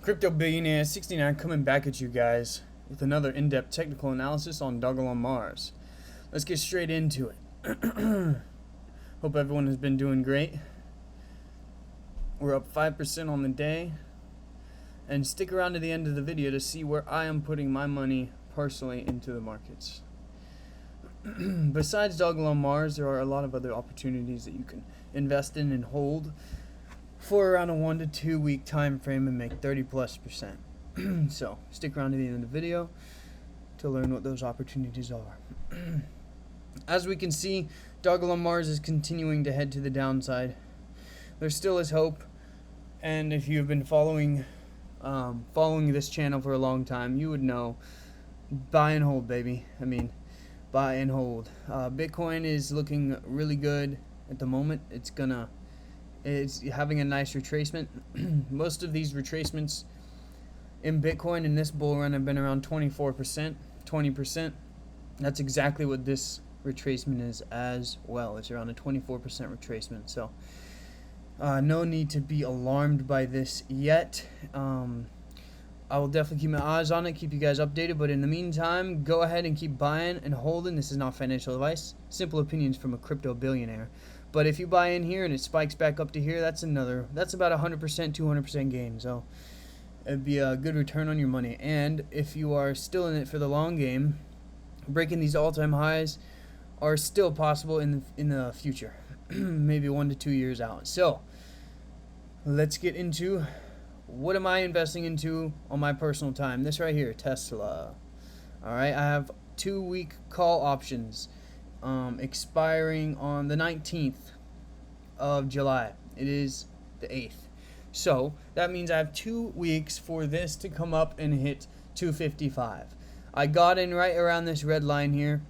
Crypto Billionaire 69 coming back at you guys with another in-depth technical analysis on Dogelon Mars. Let's get straight into it. Hope everyone has been doing great. We're up 5% on the day. And stick around to the end of the video to see where I am putting my money personally into the markets. Besides Dogelon Mars, there are a lot of other opportunities that you can invest in and hold for around a 1 to 2 week time frame and make 30+%. So stick around to the end of the video to learn what those opportunities are. As we can see, Dogelon Mars is continuing to head to the downside. There still is hope, and if you've been following this channel for a long time, you would know, buy and hold, baby. Buy and hold. Bitcoin is looking really good at the moment. It's having a nice retracement. Most of these retracements in Bitcoin in this bull run have been around 24%, 20%. That's exactly what this retracement is as well. It's around a 24% retracement. So no need to be alarmed by this yet. I will definitely keep my eyes on it, keep you guys updated, but in the meantime, go ahead and keep buying and holding. This is not financial advice, simple opinions from a crypto billionaire. But if you buy in here and it spikes back up to here, that's about 100%, 200% gain. So it'd be a good return on your money. And if you are still in it for the long game, breaking these all-time highs are still possible in the future, maybe 1 to 2 years out. So let's get into what am I investing into on my personal time. This right here, Tesla. All right, I have 2-week call options expiring on the 19th of July. It is the 8th. So that means I have 2 weeks for this to come up and hit 255. I got in right around this red line here.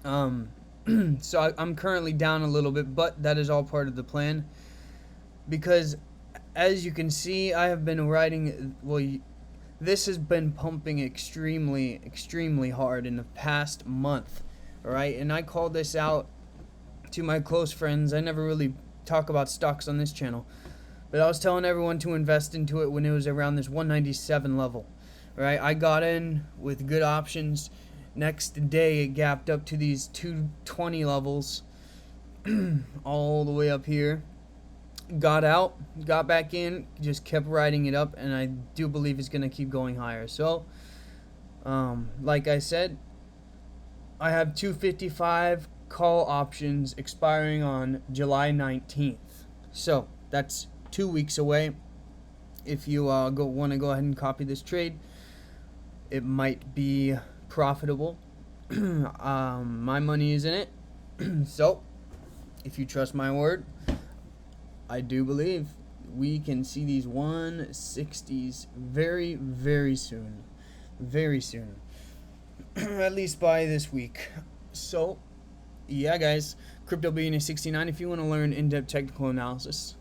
So I'm currently down a little bit, but that is all part of the plan, because as you can see, I have been riding, this has been pumping extremely hard in the past month. Alright, and I called this out to my close friends. I never really talk about stocks on this channel, but I was telling everyone to invest into it when it was around this 197 level. Alright, I got in with good options. Next day it gapped up to these 220 levels all the way up here. Got out, got back in, just kept riding it up, and I do believe it's going to keep going higher. So like I said, I have 255 call options expiring on July 19th. So that's 2 weeks away. If you want to go ahead and copy this trade, it might be profitable. My money is in it. So if you trust my word, I do believe we can see these 160s very soon. Very soon. At least by this week. So yeah, guys, Crypto Billionaire 69. If you want to learn in-depth technical analysis,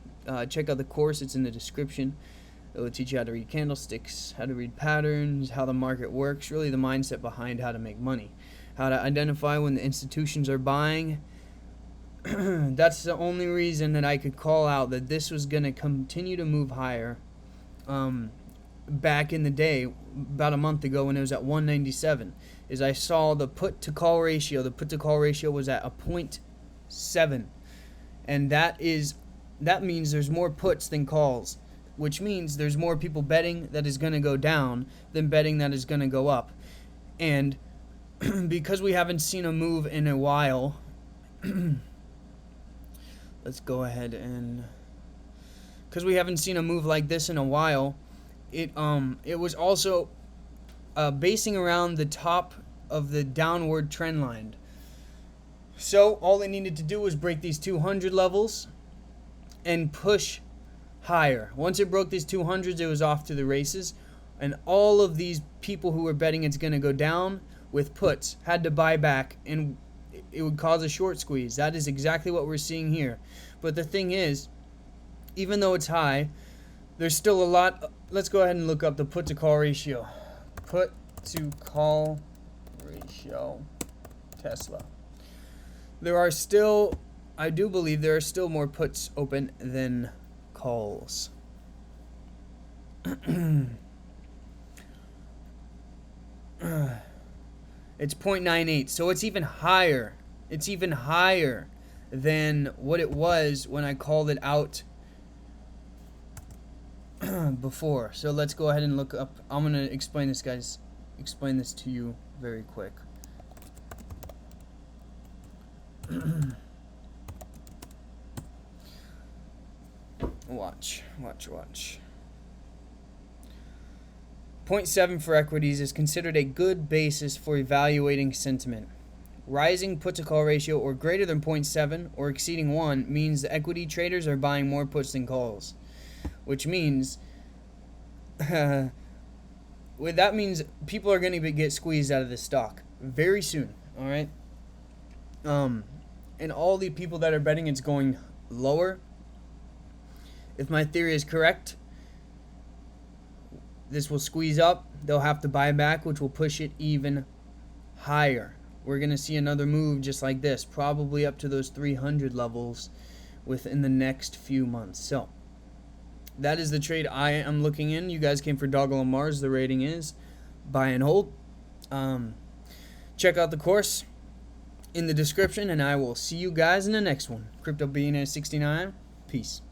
check out the course. It's in the description. It will teach you how to read candlesticks, how to read patterns, how the market works, really the mindset behind how to make money, how to identify when the institutions are buying. That's the only reason that I could call out that this was going to continue to move higher. Back in the day, about a month ago, when it was at 197, is I saw the put to call ratio. The put to call ratio was at a 0.7, and that means there's more puts than calls, which means there's more people betting that is going to go down than betting that is going to go up. And because we haven't seen a move in a while, let's go ahead and, because we haven't seen a move like this in a while, it was also basing around the top of the downward trend line. So all it needed to do was break these 200 levels and push higher. Once it broke these 200s, it was off to the races, and all of these people who were betting it's going to go down with puts had to buy back, and it would cause a short squeeze. That is exactly what we're seeing here. But the thing is, even though it's high, there's still a lot. Let's go ahead and look up the put to call ratio. Put to call ratio, Tesla. I do believe there are still more puts open than calls. It's 0.98, so it's even higher. It's even higher than what it was when I called it out before. So let's go ahead and look up. I'm gonna explain this, guys. Explain this to you very quick. Watch. 0.7 for equities is considered a good basis for evaluating sentiment. Rising put-to-call ratio or greater than 0.7 or exceeding 1 means the equity traders are buying more puts than calls, which means that means people are going to get squeezed out of this stock very soon. All right, and all the people that are betting it's going lower, if my theory is correct, this will squeeze up. They'll have to buy back, which will push it even higher. We're going to see another move just like this, probably up to those 300 levels within the next few months. So that is the trade I am looking in. You guys came for Dogelon Mars. The rating is buy and hold. Check out the course in the description, and I will see you guys in the next one. Crypto Billionaire 69. Peace.